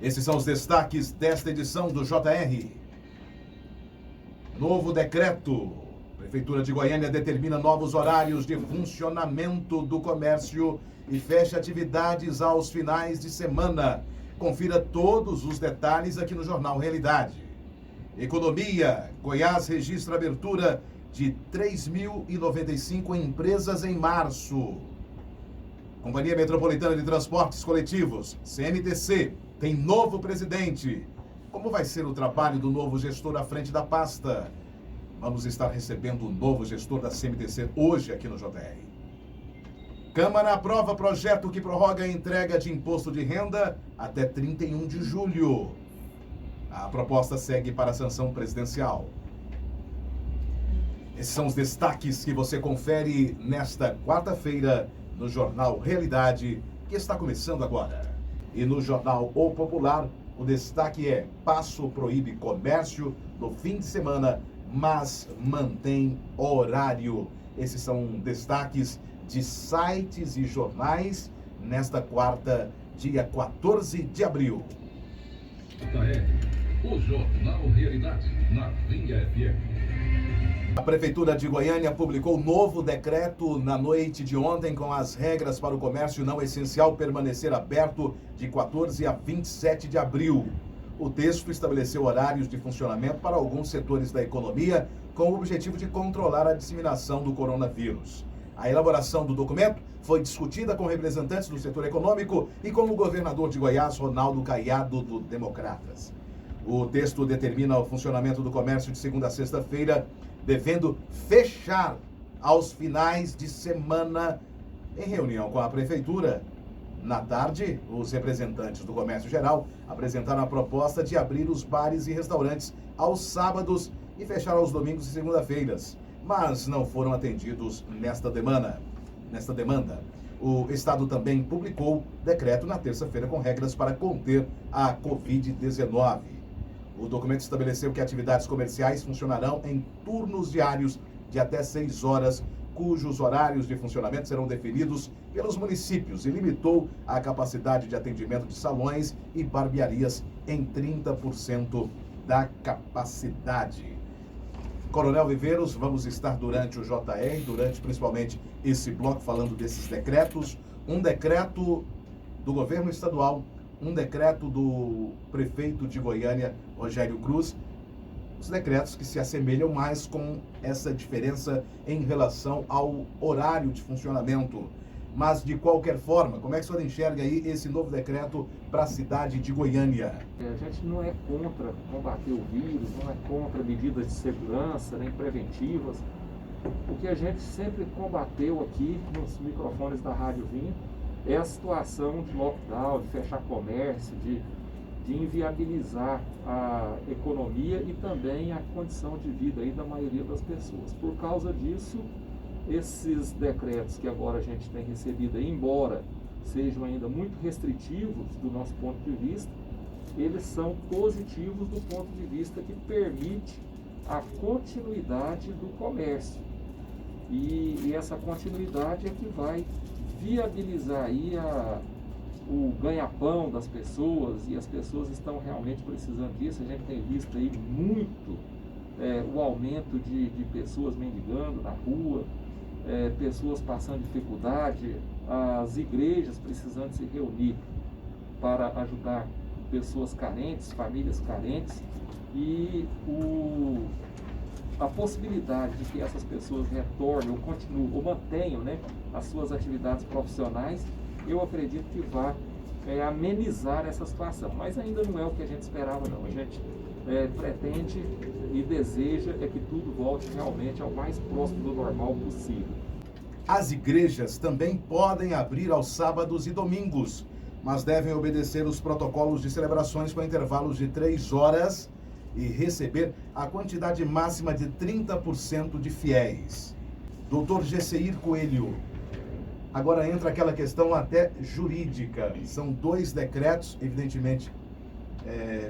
Esses são os destaques desta edição do JR. Novo decreto. Prefeitura de Goiânia determina novos horários de funcionamento do comércio e fecha atividades aos finais de semana. Confira todos os detalhes aqui no Jornal Realidade. Economia. Goiás registra abertura de 3.095 empresas em março. Companhia Metropolitana de Transportes Coletivos, CMTC, tem novo presidente. Como vai ser o trabalho do novo gestor à frente da pasta? Vamos estar recebendo o novo gestor da CMTC hoje aqui no JR. Câmara aprova projeto que prorroga a entrega de imposto de renda até 31 de julho. A proposta segue para a sanção presidencial. Esses são os destaques que você confere nesta quarta-feira no Jornal Realidade, que está começando agora. E no Jornal O Popular, o destaque é: Passo proíbe comércio no fim de semana, mas mantém horário. Esses são destaques de sites e jornais nesta quarta, dia 14 de abril. O Jornal Realidade, na Linha FM. A Prefeitura de Goiânia publicou novo decreto na noite de ontem com as regras para o comércio não essencial permanecer aberto de 14 a 27 de abril. O texto estabeleceu horários de funcionamento para alguns setores da economia com o objetivo de controlar a disseminação do coronavírus. A elaboração do documento foi discutida com representantes do setor econômico e com o governador de Goiás, Ronaldo Caiado, do Democratas. O texto determina o funcionamento do comércio de segunda a sexta-feira, devendo fechar aos finais de semana. Em reunião com a Prefeitura, na tarde, os representantes do comércio geral apresentaram a proposta de abrir os bares e restaurantes aos sábados e fechar aos domingos e segunda-feiras, mas não foram atendidos nesta demanda. O Estado também publicou decreto na terça-feira com regras para conter a Covid-19. O documento estabeleceu que atividades comerciais funcionarão em turnos diários de até 6 horas, cujos horários de funcionamento serão definidos pelos municípios, e limitou a capacidade de atendimento de salões e barbearias em 30% da capacidade. Coronel Viveiros, vamos estar durante o JR, durante principalmente esse bloco, falando desses decretos. Um decreto do governo estadual, um decreto do prefeito de Goiânia, Rogério Cruz, os decretos que se assemelham mais com essa diferença em relação ao horário de funcionamento. Mas, de qualquer forma, como é que o senhor enxerga aí esse novo decreto para a cidade de Goiânia? A gente não é contra combater o vírus, não é contra medidas de segurança, nem preventivas. O que a gente sempre combateu aqui nos microfones da Rádio Vinho é a situação de lockdown, de fechar comércio, de inviabilizar a economia e também a condição de vida aí da maioria das pessoas. Por causa disso, esses decretos que agora a gente tem recebido, embora sejam ainda muito restritivos do nosso ponto de vista, eles são positivos do ponto de vista que permite a continuidade do comércio. E essa continuidade é que vai viabilizar aí o ganha-pão das pessoas, e as pessoas estão realmente precisando disso. A gente tem visto aí muito o aumento de pessoas mendigando na rua, pessoas passando dificuldade, as igrejas precisando se reunir para ajudar pessoas carentes, famílias carentes, e a possibilidade de que essas pessoas retornem ou continuem ou mantenham, as suas atividades profissionais, eu acredito que vai amenizar essa situação. Mas ainda não é o que a gente esperava, não. A gente pretende e deseja que tudo volte realmente ao mais próximo do normal possível. As igrejas também podem abrir aos sábados e domingos, mas devem obedecer os protocolos de celebrações com intervalos de 3 horas e receber a quantidade máxima de 30% de fiéis. Dr. Gesseir Coelho, agora entra aquela questão até jurídica. São 2 decretos, evidentemente,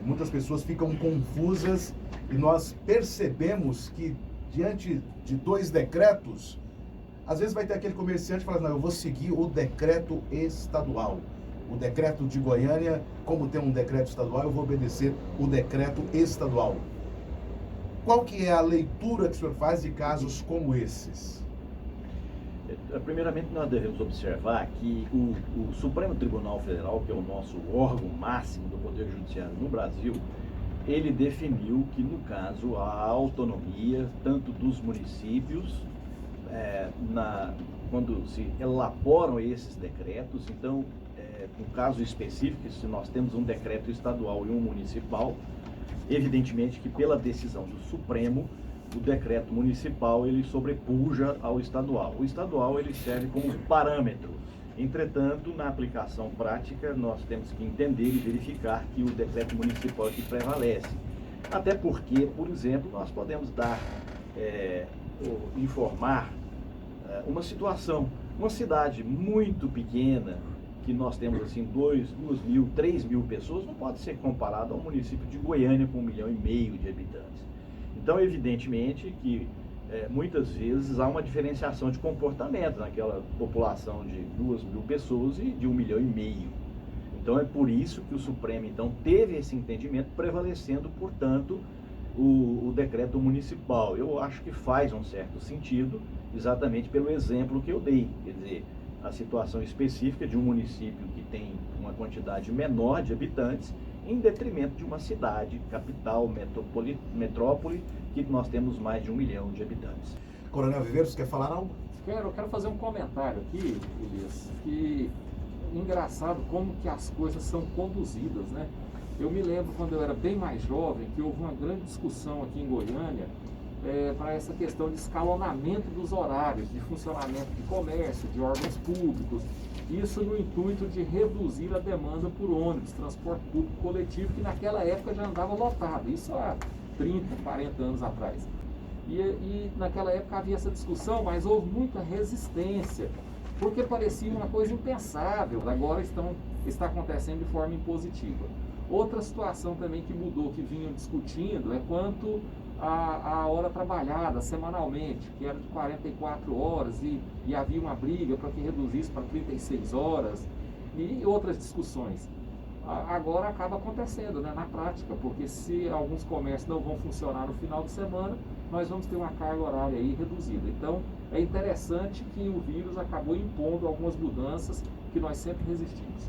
muitas pessoas ficam confusas, e nós percebemos que diante de 2 decretos, às vezes vai ter aquele comerciante que fala: não, eu vou seguir o decreto estadual. o decreto de Goiânia, como tem um decreto estadual, eu vou obedecer o decreto estadual. Qual que é a leitura que o senhor faz de casos como esses? Primeiramente, nós devemos observar que o Supremo Tribunal Federal, que é o nosso órgão máximo do Poder Judiciário no Brasil, ele definiu que, no caso, a autonomia, tanto dos municípios, quando se elaboram esses decretos, então, no caso específico, se nós temos um decreto estadual e um municipal, evidentemente que pela decisão do Supremo, o decreto municipal ele sobrepuja ao estadual. O estadual ele serve como parâmetro. Entretanto, na aplicação prática, nós temos que entender e verificar que o decreto municipal é que prevalece. Até porque, por exemplo, nós podemos informar uma situação, uma cidade muito pequena, que nós temos assim 2.000, 3.000 pessoas, não pode ser comparado ao município de Goiânia com 1,5 milhão de habitantes. Então, evidentemente que muitas vezes há uma diferenciação de comportamento naquela população de 2.000 pessoas e de 1,5 milhão. Então, é por isso que o Supremo então teve esse entendimento, prevalecendo, portanto, o decreto municipal. Eu acho que faz um certo sentido, exatamente pelo exemplo que eu dei, quer dizer, a situação específica de um município que tem uma quantidade menor de habitantes, em detrimento de uma cidade, capital, metrópole, que nós temos mais de 1 milhão de habitantes. Coronel Viveiros, quer falar algo? Eu quero fazer um comentário aqui, Elias, que engraçado como que as coisas são conduzidas, né? Eu me lembro quando eu era bem mais jovem, que houve uma grande discussão aqui em Goiânia para essa questão de escalonamento dos horários de funcionamento de comércio, de órgãos públicos, isso no intuito de reduzir a demanda por ônibus, transporte público coletivo, que naquela época já andava lotado, isso há 30, 40 anos atrás. E naquela época havia essa discussão, mas houve muita resistência, porque parecia uma coisa impensável, agora está acontecendo de forma impositiva. Outra situação também que mudou, que vinham discutindo, é quanto a hora trabalhada semanalmente, que era de 44 horas e havia uma briga para que reduzisse para 36 horas e outras discussões. Agora acaba acontecendo, né, na prática, porque se alguns comércios não vão funcionar no final de semana, nós vamos ter uma carga horária aí reduzida. Então é interessante que o vírus acabou impondo algumas mudanças que nós sempre resistimos.